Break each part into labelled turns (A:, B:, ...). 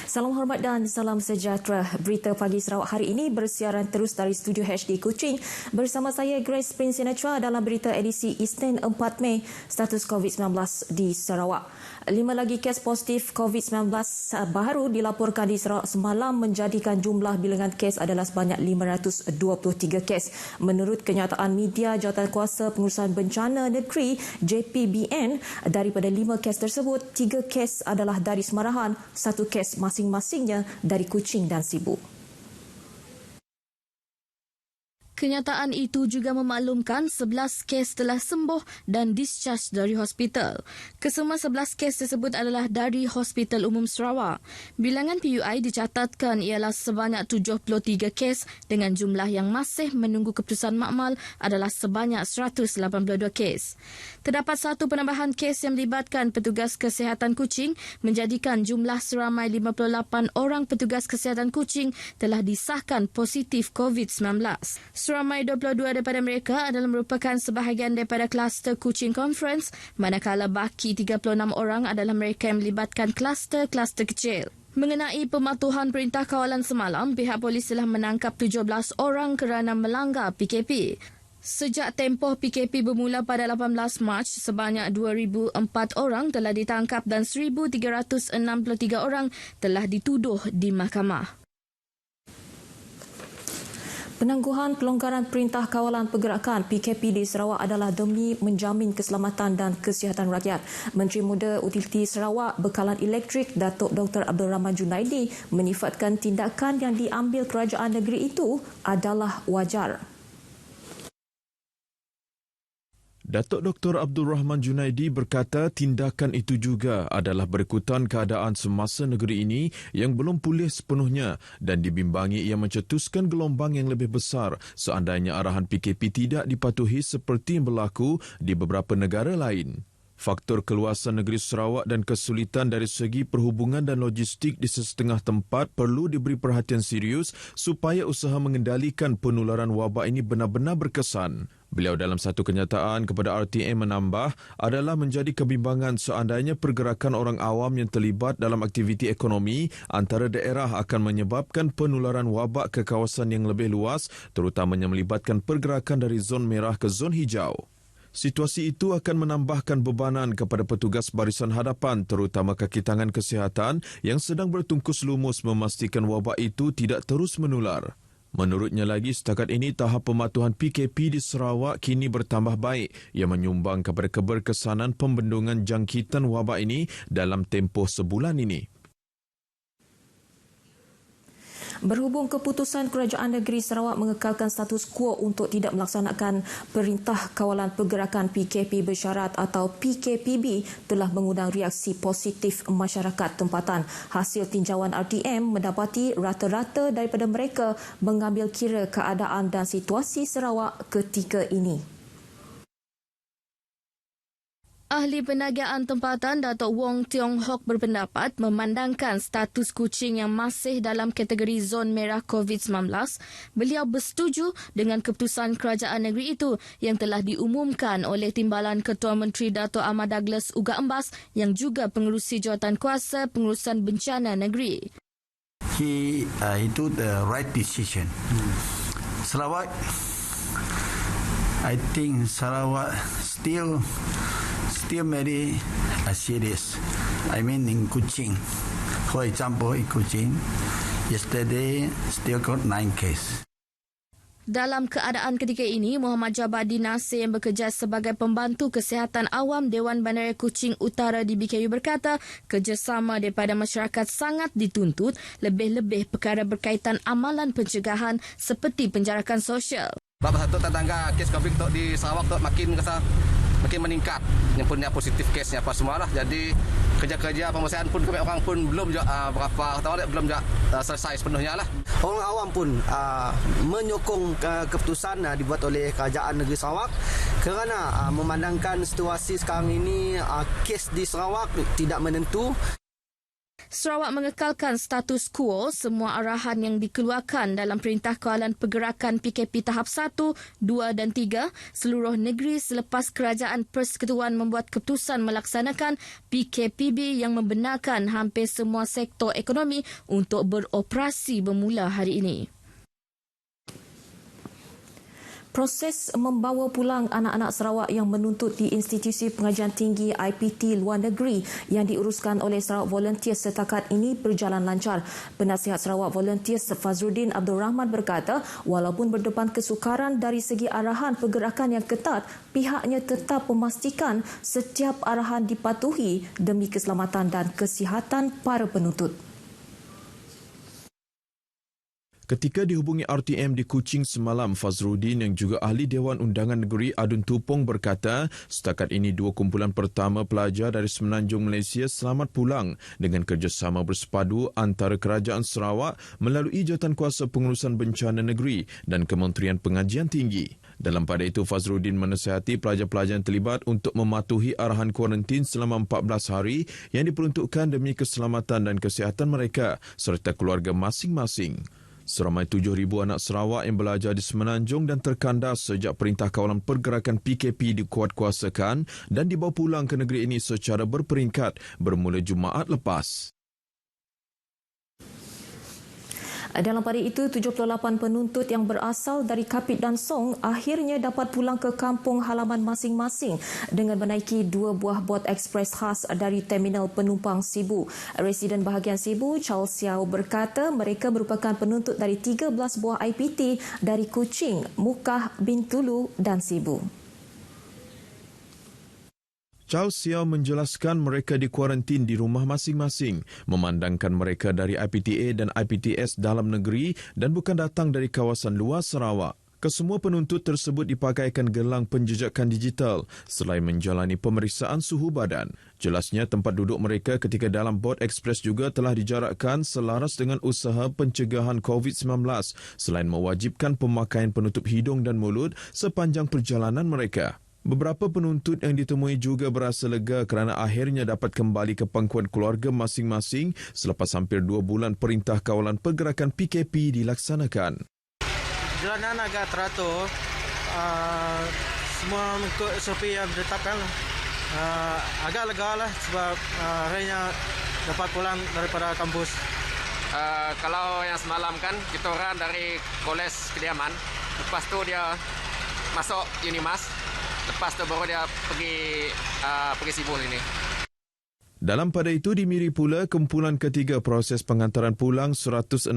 A: Salam hormat dan salam sejahtera. Berita Pagi Sarawak hari ini bersiaran terus dari Studio HD Kuching. Bersama saya Grace Prince Sinatra dalam berita edisi Isnin 4 Mei, status COVID-19 di Sarawak. 5 lagi kes positif COVID-19 baru dilaporkan di Sarawak semalam menjadikan jumlah bilangan kes adalah sebanyak 523 kes. Menurut kenyataan media Jawatankuasa Pengurusan Bencana Negeri JPBN, daripada 5 kes tersebut, 3 kes adalah dari Semarahan, 1 kes masing-masingnya dari Kuching dan Sibu.
B: Kenyataan itu juga memaklumkan 11 kes telah sembuh dan discharge dari hospital. Kesemua 11 kes tersebut adalah dari Hospital Umum Sarawak. Bilangan PUI dicatatkan ialah sebanyak 73 kes dengan jumlah yang masih menunggu keputusan makmal adalah sebanyak 182 kes. Terdapat satu penambahan kes yang melibatkan petugas kesihatan Kuching menjadikan jumlah seramai 58 orang petugas kesihatan Kuching telah disahkan positif COVID-19. Seramai 22 daripada mereka adalah merupakan sebahagian daripada kluster Kuching Conference, manakala baki 36 orang adalah mereka yang melibatkan kluster-kluster kecil. Mengenai pematuhan perintah kawalan semalam, pihak polis telah menangkap 17 orang kerana melanggar PKP. Sejak tempoh PKP bermula pada 18 Mac, sebanyak 2,004 orang telah ditangkap dan 1,363 orang telah dituduh di mahkamah.
A: Penangguhan pelonggaran Perintah Kawalan Pergerakan PKP di Sarawak adalah demi menjamin keselamatan dan kesihatan rakyat. Menteri Muda Utiliti Sarawak Bekalan Elektrik Datuk Dr. Abdul Rahman Junaidi menyifatkan tindakan yang diambil kerajaan negeri itu adalah wajar.
C: Datuk Dr. Abdul Rahman Junaidi berkata tindakan itu juga adalah berikutan keadaan semasa negeri ini yang belum pulih sepenuhnya dan dibimbangi ia mencetuskan gelombang yang lebih besar seandainya arahan PKP tidak dipatuhi seperti yang berlaku di beberapa negara lain. Faktor keluasan negeri Sarawak dan kesulitan dari segi perhubungan dan logistik di sesetengah tempat perlu diberi perhatian serius supaya usaha mengendalikan penularan wabak ini benar-benar berkesan. Beliau dalam satu kenyataan kepada RTM menambah adalah menjadi kebimbangan seandainya pergerakan orang awam yang terlibat dalam aktiviti ekonomi antara daerah akan menyebabkan penularan wabak ke kawasan yang lebih luas, terutamanya melibatkan pergerakan dari zon merah ke zon hijau. Situasi itu akan menambahkan bebanan kepada petugas barisan hadapan terutama kaki tangan kesihatan yang sedang bertungkus lumus memastikan wabak itu tidak terus menular. Menurutnya lagi, setakat ini tahap pematuhan PKP di Sarawak kini bertambah baik yang menyumbang kepada keberkesanan pembendungan jangkitan wabak ini dalam tempoh sebulan ini.
A: Berhubung keputusan Kerajaan Negeri Sarawak mengekalkan status quo untuk tidak melaksanakan Perintah Kawalan Pergerakan PKP bersyarat atau PKPB telah mengundang reaksi positif masyarakat tempatan. Hasil tinjauan RTM mendapati rata-rata daripada mereka mengambil kira keadaan dan situasi Sarawak ketika ini.
B: Ahli Perniagaan Tempatan Datuk Wong Tiong Hock berpendapat memandangkan status Kuching yang masih dalam kategori zon merah COVID-19, beliau bersetuju dengan keputusan kerajaan negeri itu yang telah diumumkan oleh Timbalan Ketua Menteri Datuk Ahmad Douglas Uga Embas yang juga pengerusi Jawatankuasa Pengurusan Bencana Negeri.
D: He took the right decision. Sarawak, I think Sarawak still very serious. I mean in Kuching. For example, in Kuching, yesterday still got 9 cases.
B: Dalam keadaan ketika ini, Muhammad Jabadi Nasir yang bekerja sebagai pembantu kesihatan awam Dewan Bandaraya Kuching Utara di BKU berkata, kerjasama daripada masyarakat sangat dituntut, lebih-lebih perkara berkaitan amalan pencegahan seperti penjarakan sosial.
E: Bapak satu tetangga kes COVID di Sarawak makin meningkat, yang punya positif kesnya apa semualah. Jadi kerja-kerja pembersihan pun kami orang pun belum belum selesai sepenuhnya lah.
F: Orang awam pun menyokong keputusan dibuat oleh Kerajaan Negeri Sarawak kerana memandangkan situasi sekarang ini kes di Sarawak tidak menentu.
B: Sarawak mengekalkan status quo semua arahan yang dikeluarkan dalam Perintah Kawalan Pergerakan PKP tahap 1, 2 dan 3 seluruh negeri selepas Kerajaan Persekutuan membuat keputusan melaksanakan PKPB yang membenarkan hampir semua sektor ekonomi untuk beroperasi bermula hari ini.
A: Proses membawa pulang anak-anak Sarawak yang menuntut di Institusi Pengajian Tinggi IPT luar negeri yang diuruskan oleh Sarawak Volunteers setakat ini berjalan lancar. Penasihat Sarawak Volunteers Fazruddin Abdul Rahman berkata, walaupun berdepan kesukaran dari segi arahan pergerakan yang ketat, pihaknya tetap memastikan setiap arahan dipatuhi demi keselamatan dan kesihatan para penuntut.
C: Ketika dihubungi RTM di Kuching semalam, Fazruddin yang juga ahli Dewan Undangan Negeri Adun Tupong berkata, setakat ini 2 kumpulan pertama pelajar dari Semenanjung Malaysia selamat pulang dengan kerjasama bersepadu antara Kerajaan Sarawak melalui Jawatankuasa Pengurusan Bencana Negeri dan Kementerian Pengajian Tinggi. Dalam pada itu, Fazruddin menasihati pelajar-pelajar yang terlibat untuk mematuhi arahan kuarantin selama 14 hari yang diperuntukkan demi keselamatan dan kesihatan mereka serta keluarga masing-masing. Seramai 7,000 anak Sarawak yang belajar di Semenanjung dan terkandas sejak Perintah Kawalan Pergerakan PKP dikuatkuasakan dan dibawa pulang ke negeri ini secara berperingkat bermula Jumaat lepas.
A: Dalam pada itu, 78 penuntut yang berasal dari Kapit dan Song akhirnya dapat pulang ke kampung halaman masing-masing dengan menaiki 2 buah bot ekspres khas dari Terminal Penumpang Sibu. Residen bahagian Sibu, Charles Xiao berkata mereka merupakan penuntut dari 13 buah IPT dari Kuching, Mukah, Bintulu dan Sibu.
C: Charles Xiao menjelaskan mereka dikuarantin di rumah masing-masing, memandangkan mereka dari IPTA dan IPTS dalam negeri dan bukan datang dari kawasan luar Sarawak. Kesemua penuntut tersebut dipakaikan gelang penjejakan digital selain menjalani pemeriksaan suhu badan. Jelasnya tempat duduk mereka ketika dalam bot ekspres juga telah dijarakkan selaras dengan usaha pencegahan COVID-19 selain mewajibkan pemakaian penutup hidung dan mulut sepanjang perjalanan mereka. Beberapa penuntut yang ditemui juga berasa lega kerana akhirnya dapat kembali ke pangkuan keluarga masing-masing selepas hampir 2 bulan Perintah Kawalan Pergerakan PKP dilaksanakan.
G: Jalanan agak teratur, semua mengikut SOP yang ditetapkan. Agak lega lah sebab akhirnya dapat pulang daripada kampus.
H: Kalau yang semalam kan kita orang dari Kolej Kediaman, lepas tu dia masuk Unimas. Lepas tu baru dia pergi Sibu sini.
C: Dalam pada itu dimiri pula kumpulan ketiga proses pengantaran pulang 161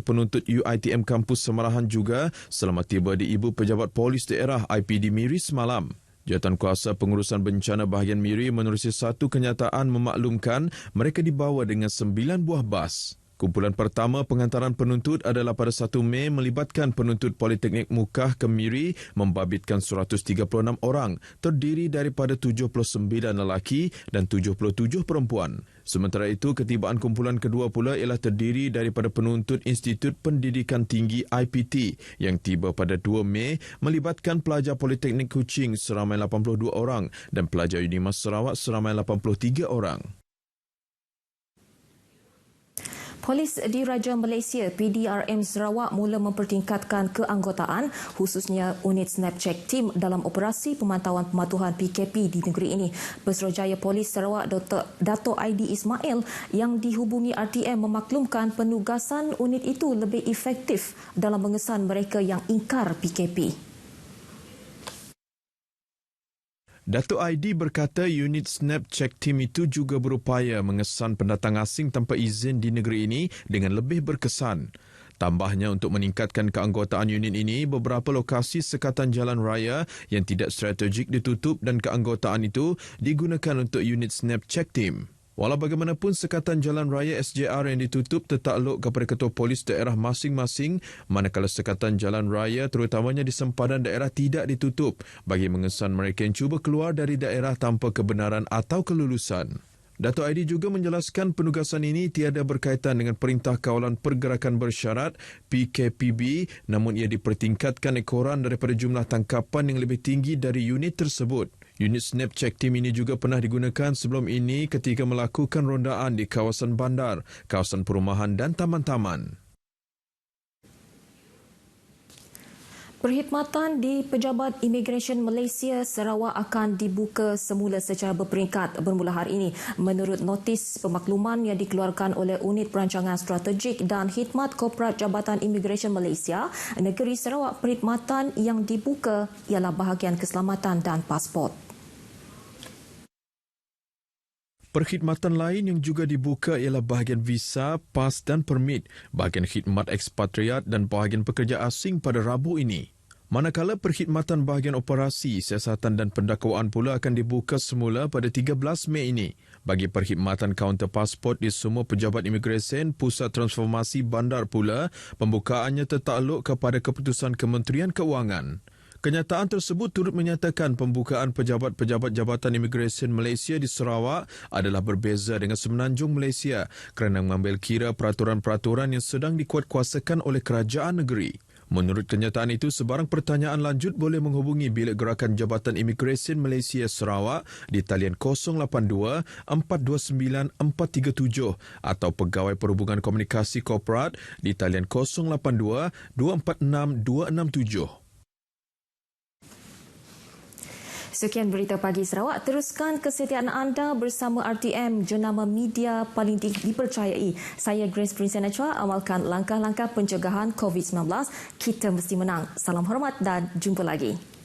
C: penuntut UiTM Kampus Semarahan juga selamat tiba di Ibu Pejabat Polis Daerah IPD Miri semalam. Jawatankuasa Pengurusan Bencana bahagian Miri menerusi satu kenyataan memaklumkan mereka dibawa dengan 9 buah bas. Kumpulan pertama pengantaran penuntut adalah pada 1 Mei melibatkan penuntut Politeknik Mukah ke Miri membabitkan 136 orang terdiri daripada 79 lelaki dan 77 perempuan. Sementara itu, ketibaan kumpulan kedua pula ialah terdiri daripada penuntut Institut Pendidikan Tinggi IPT yang tiba pada 2 Mei melibatkan pelajar Politeknik Kuching seramai 82 orang dan pelajar Unimas Sarawak seramai 83 orang.
A: Polis Diraja Malaysia PDRM Sarawak mula mempertingkatkan keanggotaan khususnya unit Snapcheck Team dalam operasi pemantauan pematuhan PKP di negeri ini. Pesuruhjaya Polis Sarawak Dato' Aidi Ismail yang dihubungi RTM memaklumkan penugasan unit itu lebih efektif dalam mengesan mereka yang ingkar PKP.
C: Dato' Aidi berkata unit Snapcheck Team itu juga berupaya mengesan pendatang asing tanpa izin di negeri ini dengan lebih berkesan. Tambahnya untuk meningkatkan keanggotaan unit ini, beberapa lokasi sekatan jalan raya yang tidak strategik ditutup dan keanggotaan itu digunakan untuk unit Snapcheck Team. Walau bagaimanapun, sekatan jalan raya SJR yang ditutup tertakluk kepada ketua polis daerah masing-masing, manakala sekatan jalan raya terutamanya di sempadan daerah tidak ditutup bagi mengesan mereka yang cuba keluar dari daerah tanpa kebenaran atau kelulusan. Dato' Aidi juga menjelaskan penugasan ini tiada berkaitan dengan Perintah Kawalan Pergerakan Bersyarat PKPB, namun ia dipertingkatkan ekoran daripada jumlah tangkapan yang lebih tinggi dari unit tersebut. Unit Snapcheck Team ini juga pernah digunakan sebelum ini ketika melakukan rondaan di kawasan bandar, kawasan perumahan dan taman-taman.
A: Perkhidmatan di Pejabat Imigresen Malaysia Sarawak akan dibuka semula secara berperingkat bermula hari ini menurut notis pemakluman yang dikeluarkan oleh Unit Perancangan Strategik dan Khidmat Korporat Jabatan Imigresen Malaysia Negeri Sarawak. Perkhidmatan yang dibuka ialah bahagian keselamatan dan pasport.
C: Perkhidmatan lain yang juga dibuka ialah bahagian visa, pas dan permit, bahagian khidmat ekspatriat dan bahagian pekerja asing pada Rabu ini. Manakala perkhidmatan bahagian operasi, siasatan dan pendakwaan pula akan dibuka semula pada 13 Mei ini. Bagi perkhidmatan kaunter pasport di semua pejabat imigresen, pusat transformasi bandar pula, pembukaannya tertakluk kepada keputusan Kementerian Keuangan. Kenyataan tersebut turut menyatakan pembukaan pejabat-pejabat Jabatan Imigresen Malaysia di Sarawak adalah berbeza dengan Semenanjung Malaysia kerana mengambil kira peraturan-peraturan yang sedang dikuatkuasakan oleh kerajaan negeri. Menurut kenyataan itu, sebarang pertanyaan lanjut boleh menghubungi Bilik Gerakan Jabatan Imigresen Malaysia Sarawak di talian 082 429 437 atau Pegawai Perhubungan Komunikasi Korporat di talian 082 246 267.
A: Sekian berita pagi Sarawak. Teruskan kesetiaan anda bersama RTM, jenama media paling dipercayai. Saya Grace Prinsena Chua, amalkan langkah-langkah pencegahan COVID-19. Kita mesti menang. Salam hormat dan jumpa lagi.